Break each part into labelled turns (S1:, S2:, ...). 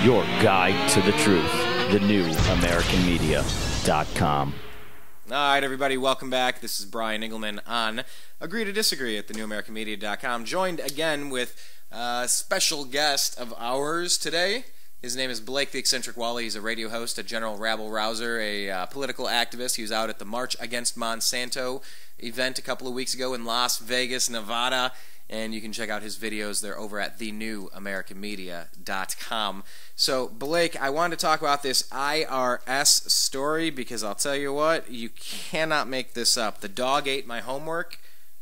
S1: your guide to the truth. thenewamericanmedia.com.
S2: All right, everybody, welcome back. This is Brian Engelman on Agree to Disagree at thenewamericanmedia.com, joined again with a special guest of ours today. His name is Blake the Eccentric Walley. He's a radio host, a general rabble-rouser, a political activist. He was out at the March Against Monsanto event a couple of weeks ago in Las Vegas, Nevada, and you can check out his videos. They're over at thenewamericanmedia.com. So, Blake, I wanted to talk about this IRS story because I'll tell you what, you cannot make this up. The dog ate my homework.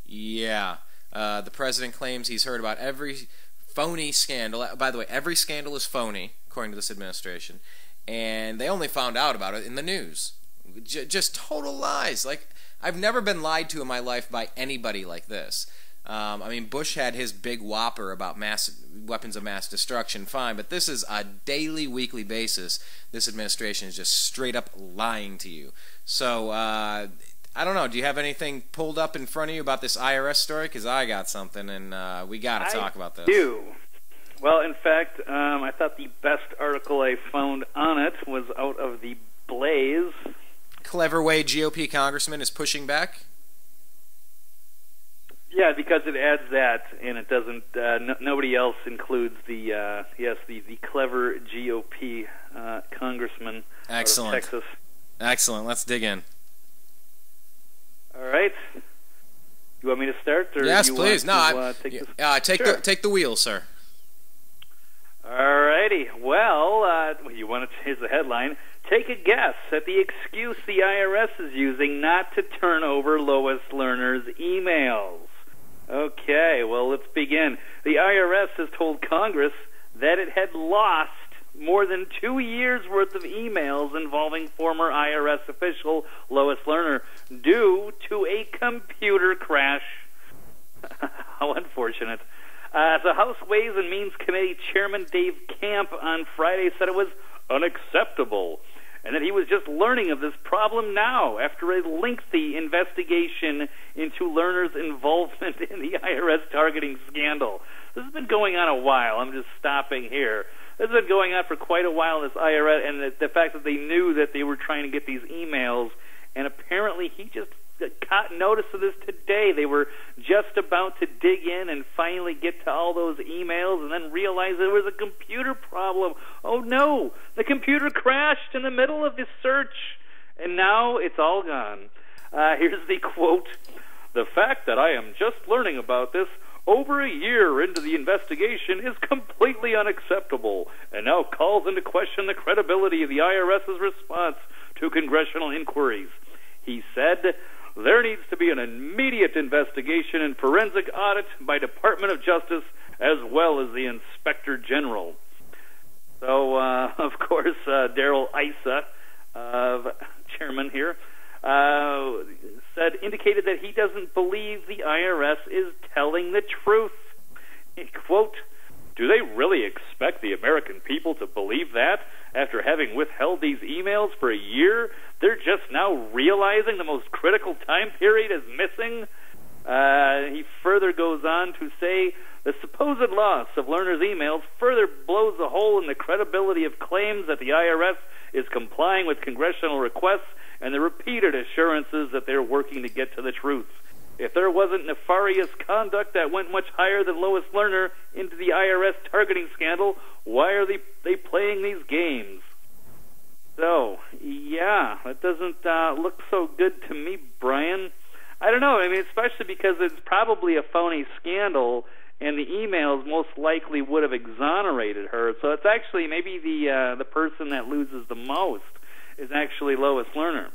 S2: Yeah. The president claims he's heard about every phony scandal. By the way, every scandal is phony, according to this administration. And they only found out about it in the news. Just total lies. Like, I've never been lied to in my life by anybody like this. I mean, Bush had his big whopper about weapons of mass destruction, fine, but this is a daily, weekly basis. This administration is just straight up lying to you. So, I don't know, do you have anything pulled up in front of you about this IRS story? Because I got something, and we got to talk about this.
S3: I do. Well, in fact, I thought the best article I found on it was out of the Blaze.
S2: Clever way GOP congressman is pushing back?
S3: Yeah, because it adds that, and it doesn't. Nobody else includes the the clever GOP congressman.
S2: Excellent.
S3: Out of Texas.
S2: Excellent. Let's dig in.
S3: All right. You want me to start? Or
S2: yes,
S3: you
S2: please.
S3: Want to,
S2: take the wheel, sir.
S3: All righty. Well, here's the headline. Take a guess at the excuse the IRS is using not to turn over Lois Lerner's emails. Okay, well, let's begin. The IRS has told Congress that it had lost more than 2 years' worth of emails involving former IRS official Lois Lerner due to a computer crash. How unfortunate. The House Ways and Means Committee Chairman Dave Camp on Friday said it was unacceptable and that he was just learning of this problem now after a lengthy investigation into Lerner's involvement in the IRS targeting scandal. This has been going on a while. I'm just stopping here. This has been going on for quite a while, this IRS, and the fact that they knew that they were trying to get these emails, and apparently he just caught notice of this today. They were just about to dig in and finally get to all those emails and then realize there was a computer problem. Oh no, the computer crashed in the middle of the search, and now it's all gone. Here's the quote. The fact that I am just learning about this over a year into the investigation is completely unacceptable and now calls into question the credibility of the IRS's response to congressional inquiries. He said, there needs to be an immediate investigation and forensic audit by Department of Justice as well as the Inspector General. So, of course, Darrell Issa, chairman here, indicated that he doesn't believe the IRS is telling the truth. Quote, do they really expect the American people to believe that? After having withheld these emails for a year, they're just now realizing the most critical time period is missing? He further goes on to say, the supposed loss of Lerner's emails further blows a hole in the credibility of claims that the IRS is complying with congressional requests and the repeated assurances that they're working to get to the truth. If there wasn't nefarious conduct that went much higher than Lois Lerner into the IRS targeting scandal, why are they playing these games? So, yeah, that doesn't look so good to me, Brian. I don't know. I mean, especially because it's probably a phony scandal, and the emails most likely would have exonerated her. So it's actually maybe the person that loses the most is actually Lois Lerner.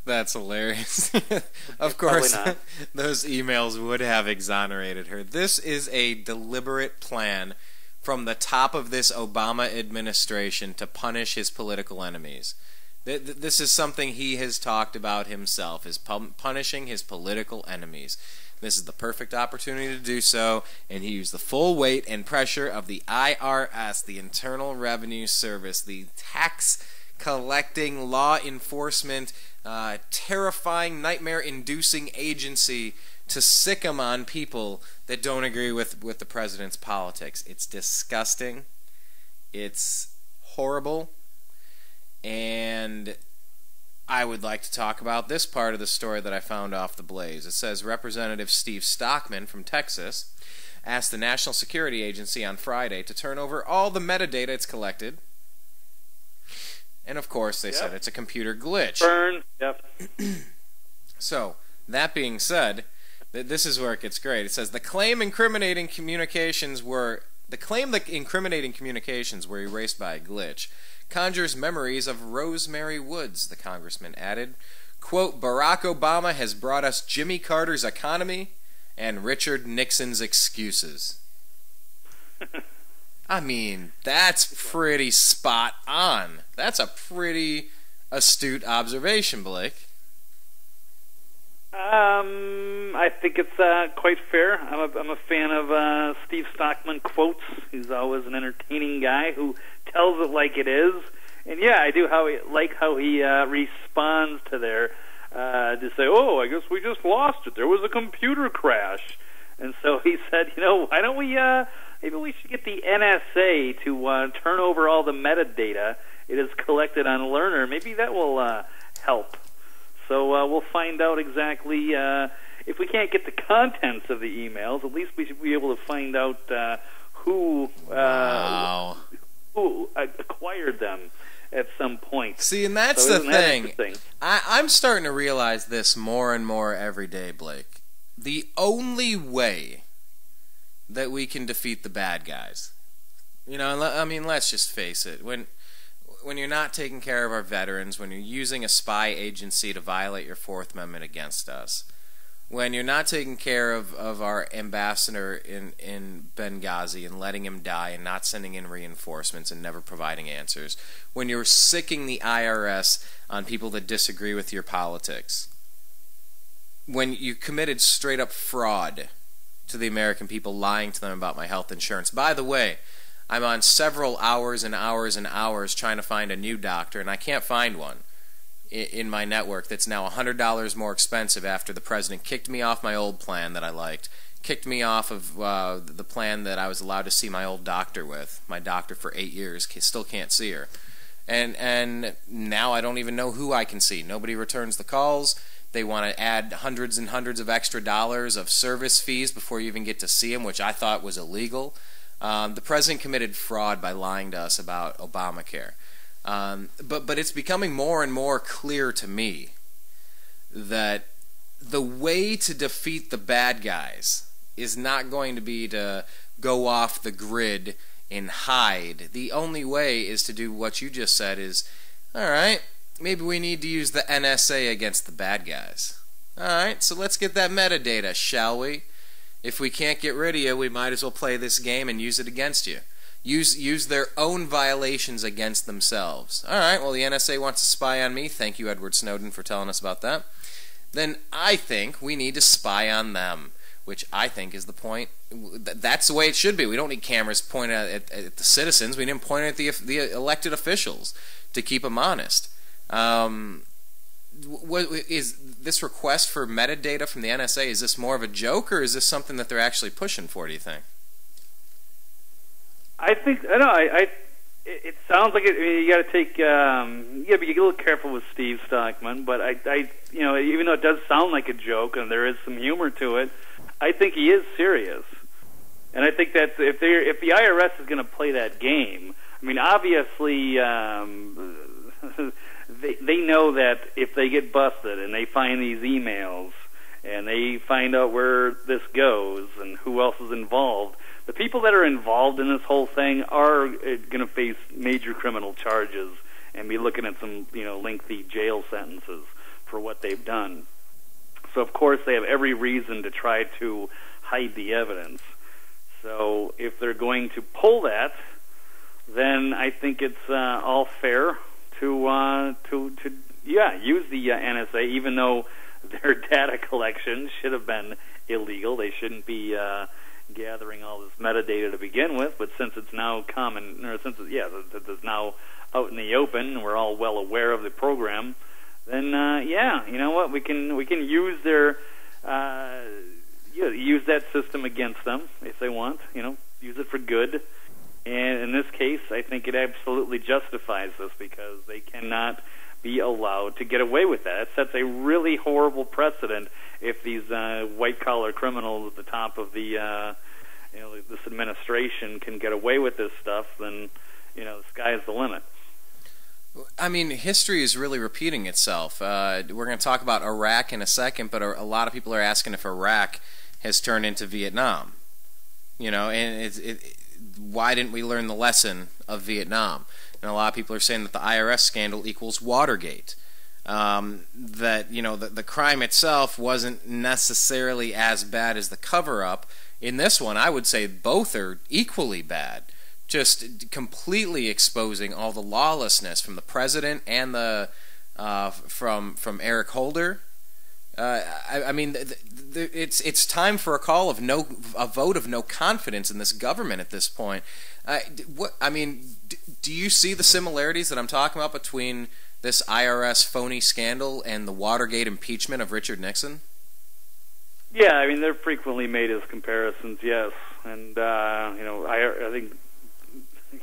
S2: That's hilarious. Of course, those emails would have exonerated her. This is a deliberate plan from the top of this Obama administration to punish his political enemies. This is something he has talked about himself, is punishing his political enemies. This is the perfect opportunity to do so, and he used the full weight and pressure of the IRS, the Internal Revenue Service, the tax collecting, law enforcement, terrifying, nightmare-inducing agency to sick 'em on people that don't agree with the president's politics. It's disgusting. It's horrible, and I would like to talk about this part of the story that I found off the Blaze. It says Representative Steve Stockman from Texas asked the National Security Agency on Friday to turn over all the metadata it's collected. And of course, they said it's a computer glitch.
S3: Burn. Yep.
S2: So, that being said, this is where it gets great. It says the claim that incriminating communications were erased by a glitch conjures memories of Rosemary Woods, the congressman added. Quote, Barack Obama has brought us Jimmy Carter's economy and Richard Nixon's excuses. I mean, that's pretty spot on. That's a pretty astute observation, Blake.
S3: I think it's quite fair. I'm a fan of Steve Stockman quotes. He's always an entertaining guy who tells it like it is. And yeah, I do like how he responds to their to say, "Oh, I guess we just lost it. There was a computer crash." And so he said, why don't we maybe we should get the NSA to turn over all the metadata it has collected on Lerner. Maybe that will help. So we'll find out exactly, if we can't get the contents of the emails, at least we should be able to find out who acquired them at some point.
S2: See, and that's the thing. I'm starting to realize this more and more every day, Blake. The only way that we can defeat the bad guys, I mean, let's just face it, when you're not taking care of our veterans, when you're using a spy agency to violate your Fourth Amendment against us, when you're not taking care of our ambassador in Benghazi and letting him die and not sending in reinforcements and never providing answers, when you're sicking the IRS on people that disagree with your politics, when you committed straight-up fraud to the American people, lying to them about my health insurance. By the way, I'm on several hours and hours and hours trying to find a new doctor, and I can't find one in my network that's now $100 more expensive after the president kicked me off my old plan that I liked, kicked me off of the plan that I was allowed to see my old doctor with, my doctor for 8 years, still can't see her. And now I don't even know who I can see. Nobody returns the calls. They want to add hundreds and hundreds of extra dollars of service fees before you even get to see him, which I thought was illegal. The president committed fraud by lying to us about Obamacare. But it's becoming more and more clear to me that the way to defeat the bad guys is not going to be to go off the grid and hide. The only way is to do what you just said is, all right, maybe we need to use the NSA against the bad guys. All right, so let's get that metadata, shall we? If we can't get rid of you, we might as well play this game and use it against you. Use their own violations against themselves. All right, well, the NSA wants to spy on me. Thank you, Edward Snowden, for telling us about that. Then I think we need to spy on them, which I think is the point. That's the way it should be. We don't need cameras pointed at the citizens. We need them pointed at the elected officials to keep them honest. What is this request for metadata from the NSA? Is this more of a joke, or is this something that they're actually pushing for, do you think?
S3: I think it sounds like it. I mean, you got to take. You got to be a little careful with Steve Stockman, but even though it does sound like a joke and there is some humor to it, I think he is serious. And I think that if the IRS is going to play that game, I mean, obviously. They know that if they get busted and they find these emails and they find out where this goes and who else is involved, the people that are involved in this whole thing are going to face major criminal charges and be looking at some, lengthy jail sentences for what they've done. So, of course, they have every reason to try to hide the evidence. So if they're going to pull that, then I think it's all fair to use the NSA, even though their data collection should have been illegal. They shouldn't be gathering all this metadata to begin with. But since it's now since it's now out in the open, and we're all well aware of the program, then you know what, we can use their use that system against them if they want. Use it for good. And in this case, I think it absolutely justifies this because they cannot be allowed to get away with that. It sets a really horrible precedent if these white-collar criminals at the top of the this administration can get away with this stuff, then the sky's the limit.
S2: I mean, history is really repeating itself. We're going to talk about Iraq in a second, but a lot of people are asking if Iraq has turned into Vietnam. And why didn't we learn the lesson of Vietnam? And a lot of people are saying that the IRS scandal equals Watergate. That the crime itself wasn't necessarily as bad as the cover-up. In this one, I would say both are equally bad. Just completely exposing all the lawlessness from the president and the from Eric Holder. I mean, it's time for a vote of no confidence in this government at this point. Do you see the similarities that I'm talking about between this IRS phony scandal and the Watergate impeachment of Richard Nixon?
S3: Yeah, I mean, they're frequently made as comparisons, yes. And, I think,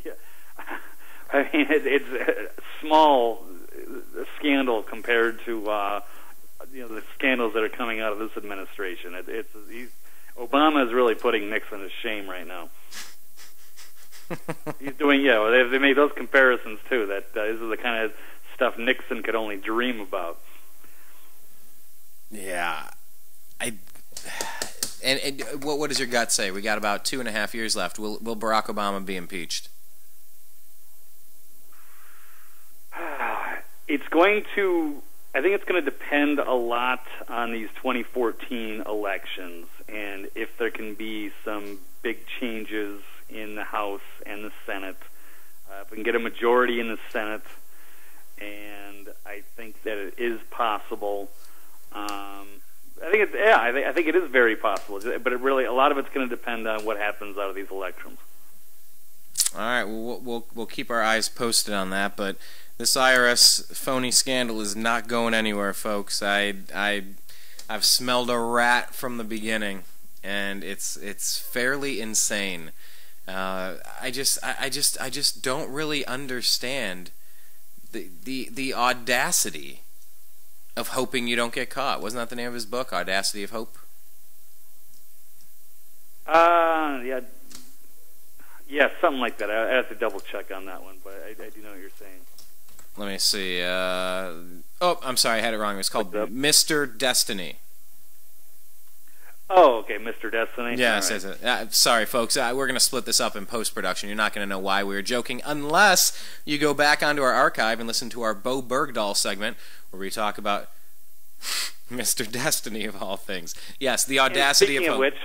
S3: yeah, I mean, it's a small scandal compared to, the scandals that are coming out of this administration. Obama is really putting Nixon to shame right now. He's doing, they made those comparisons, too, that this is the kind of stuff Nixon could only dream about.
S2: Yeah. And what does your gut say? We got about 2.5 years left. Will Barack Obama be impeached?
S3: I think it's going to depend a lot on these 2014 elections and if there can be some big changes in the House and the Senate. If we can get a majority in the Senate, and I think that it is possible. I think it is very possible, but a lot of it's going to depend on what happens out of these elections.
S2: All right, well, we'll keep our eyes posted on that, but this IRS phony scandal is not going anywhere, folks. I've smelled a rat from the beginning, and it's fairly insane. I just don't really understand the audacity of hoping you don't get caught. Wasn't that the name of his book, Audacity of Hope?
S3: Yeah, something like that. I have to double check on that one, but I do know what you're saying.
S2: Let me see. I'm sorry, I had it wrong. It was called Mr. Destiny.
S3: Oh, okay, Mr. Destiny.
S2: Yeah, it says it. Sorry, folks. We're going to split this up in post-production. You're not going to know why we were joking unless you go back onto our archive and listen to our Bo Bergdahl segment where we talk about Mr. Destiny of all things. Yes, the audacity of hope.
S3: Which,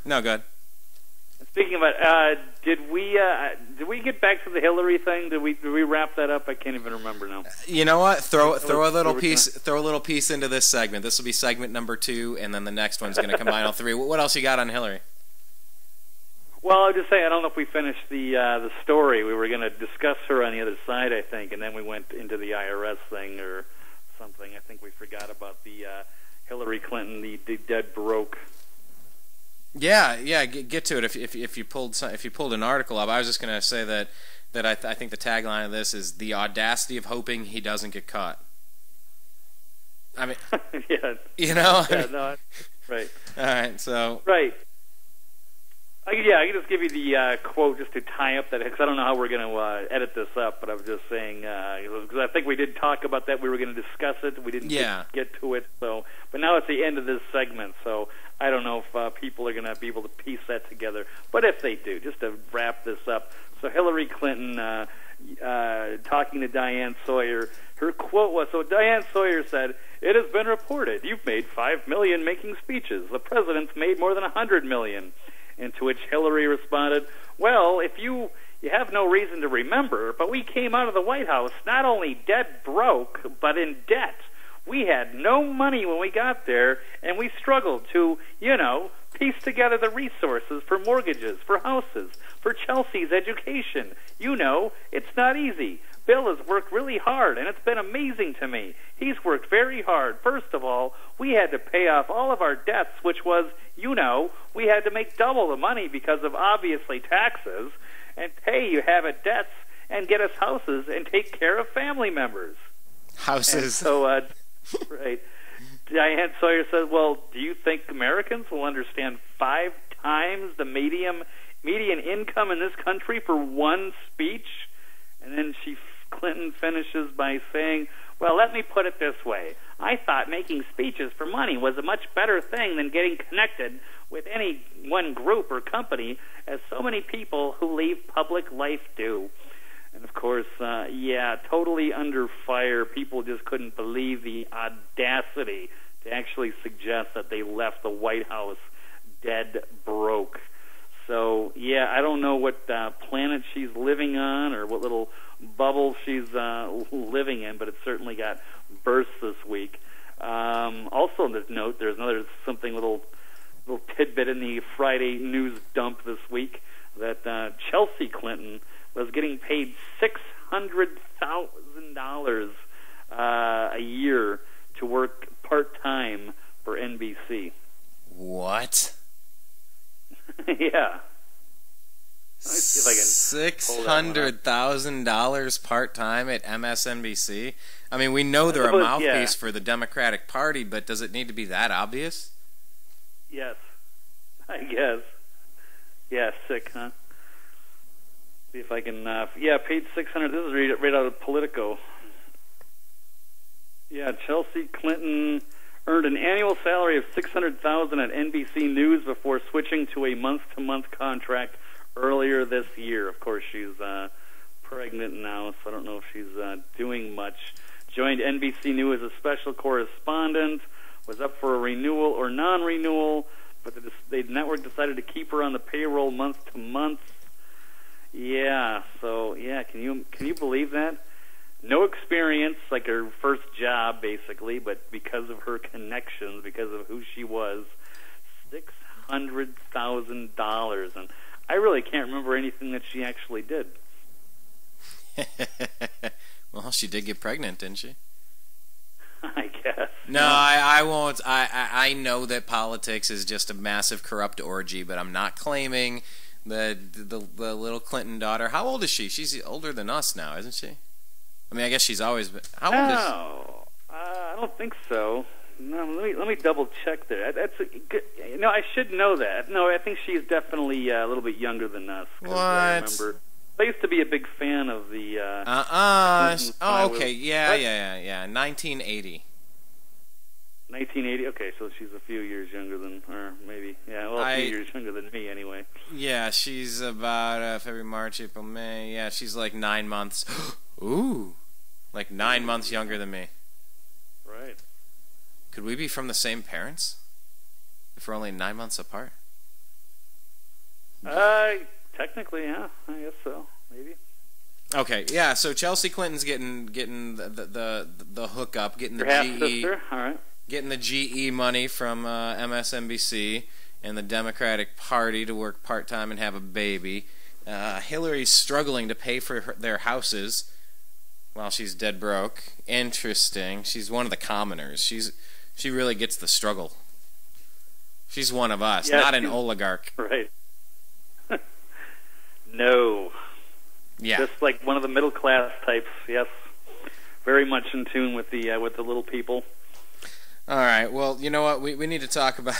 S2: no, go ahead.
S3: Speaking of it, did we get back to the Hillary thing? Did we wrap that up? I can't even remember now.
S2: You know what? Throw a little piece into this segment. This will be segment number 2, and then the next one's going to combine all 3. What else you got on Hillary?
S3: Well, I was just saying, I don't know if we finished the story. We were going to discuss her on the other side, I think, and then we went into the IRS thing or something. I think we forgot about the Hillary Clinton, the dead broke.
S2: Yeah, get to it. If you pulled an article up, I was just going to say that I think the tagline of this is the audacity of hoping he doesn't get caught. I mean,
S3: yeah, right.
S2: All right, so
S3: right. I can just give you the quote just to tie up that, because I don't know how we're going to edit this up, but I was just saying, because I think we did talk about that. We were going to discuss it. We didn't get to it. So, but now it's the end of this segment, so I don't know if people are going to be able to piece that together. But if they do, just to wrap this up. So Hillary Clinton talking to Diane Sawyer, her quote was, so Diane Sawyer said, "It has been reported you've made $5 million making speeches. The president's made more than $100 million. And to which Hillary responded, well, if you have no reason to remember, but we came out of the White House not only dead broke, but in debt. We had no money when we got there, and we struggled to, piece together the resources for mortgages, for houses, for Chelsea's education. It's not easy. Bill has worked really hard, and it's been amazing to me. He's worked very hard. First of all, we had to pay off all of our debts, which was, we had to make double the money because of, obviously, taxes. and pay you have at debts and get us houses and take care of family members.
S2: Houses.
S3: And so, right. Diane Sawyer said, well, do you think Americans will understand 5 times the median income in this country for one speech? And then Clinton finishes by saying, well, let me put it this way. I thought making speeches for money was a much better thing than getting connected with any one group or company, as so many people who leave public life do. And, of course, totally under fire. People just couldn't believe the audacity to actually suggest that they left the White House dead broke. So, I don't know what planet she's living on or what little bubble she's living in, but it certainly got burst this week. Also, on this note, there's another little tidbit in the Friday news dump this week that Chelsea Clinton was getting paid $600,000 a year to work part-time for NBC.
S2: What?
S3: Yeah. Let me see if I can
S2: $600,000 part-time at MSNBC? I mean, we know they're a mouthpiece for the Democratic Party, but does it need to be that obvious?
S3: Yes, I guess. Yeah, sick, huh? See if I can. Paid $600. This is right out of Politico. Yeah, Chelsea Clinton earned an annual salary of $600,000 at NBC News before switching to a month-to-month contract earlier this year. Of course, she's pregnant now, so I don't know if she's doing much. Joined NBC News as a special correspondent. Was up for a renewal or non-renewal, but the network decided to keep her on the payroll month to month. Yeah, so can you believe that? No experience, like her first job, basically, but because of her connections, because of who she was, $600,000, and I really can't remember anything that she actually did.
S2: Well, she did get pregnant, didn't she?
S3: I guess.
S2: No, I won't. I know that politics is just a massive corrupt orgy, but I'm not claiming the little Clinton daughter. How old is she? She's older than us now, isn't she? I mean, I guess she's always been. How old is she?
S3: I don't think so. No, let me double check there. That's a good. I should know that. No, I think she's definitely a little bit younger than us.
S2: What?
S3: I remember. I used to be a big fan of the.
S2: Oh, okay. Yeah. 1980.
S3: 1980. Okay, so she's a few years younger than, or maybe, a few years younger than me, anyway.
S2: Yeah, she's about February, March, April, May. Yeah, she's like 9 months. Ooh, like 9 months younger than me.
S3: Right.
S2: Could we be from the same parents? If we're only 9 months apart?
S3: Technically, yeah, I guess so. Maybe.
S2: Okay, yeah. So Chelsea Clinton's getting the hookup, getting the GE,
S3: sister. All right.
S2: Getting the GE money from MSNBC and the Democratic Party to work part time and have a baby. Hillary's struggling to pay for their houses while she's dead broke. Interesting. She's one of the commoners. She really gets the struggle. She's one of us, not an oligarch.
S3: Right. No.
S2: Yeah.
S3: Just like one of the middle class types. Yes. Very much in tune with the little people.
S2: All right. Well, you know what? We need to talk about.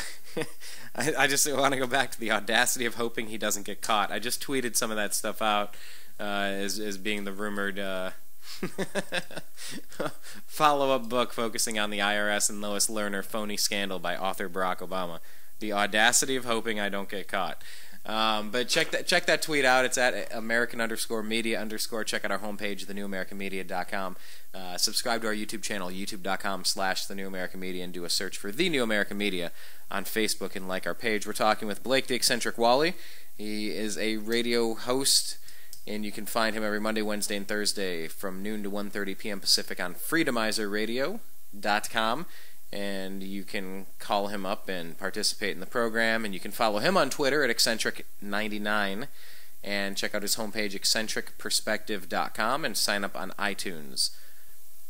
S2: I just want to go back to the audacity of hoping he doesn't get caught. I just tweeted some of that stuff out as being the rumored follow-up book focusing on the IRS and Lois Lerner phony scandal by author Barack Obama. The audacity of hoping I don't get caught. But check that tweet out. It's at American_media_. Check out our homepage, thenewamericanmedia.com. Subscribe to our YouTube channel, youtube.com/thenewamericanmedia, and do a search for The New American Media on Facebook and like our page. We're talking with Blake the Eccentric Walley. He is a radio host, and you can find him every Monday, Wednesday, and Thursday from noon to 1:30 p.m. Pacific on freedomizerradio.com. And you can call him up and participate in the program, and you can follow him on Twitter at eccentric99, and check out his homepage, eccentricperspective.com, and sign up on iTunes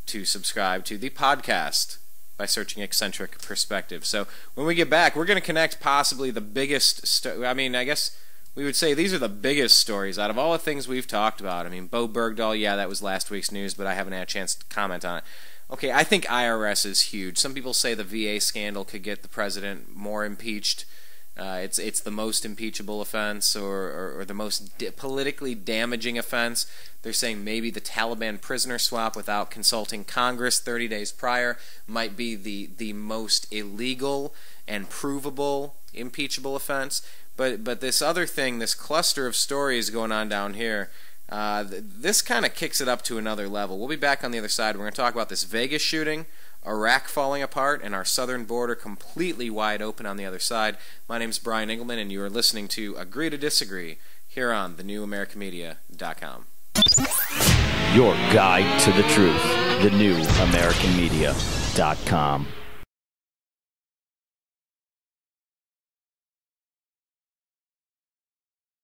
S2: to subscribe to the podcast by searching Eccentric Perspective. So when we get back, we're going to connect possibly the biggest I guess we would say these are the biggest stories out of all the things we've talked about. I mean, Bo Bergdahl, yeah, that was last week's news, but I haven't had a chance to comment on it. Okay, I think IRS is huge. Some people say the VA scandal could get the president more impeached. It's the most impeachable offense or the most politically damaging offense. They're saying maybe the Taliban prisoner swap without consulting Congress 30 days prior might be the most illegal and provable impeachable offense. But this other thing, this cluster of stories going on down here, this kind of kicks it up to another level. We'll be back on the other side. We're going to talk about this Vegas shooting, Iraq falling apart, and our southern border completely wide open on the other side. My name is Brian Engelman, and you are listening to Agree to Disagree here on thenewamericanmedia.com.
S1: Your guide to the truth, thenewamericanmedia.com.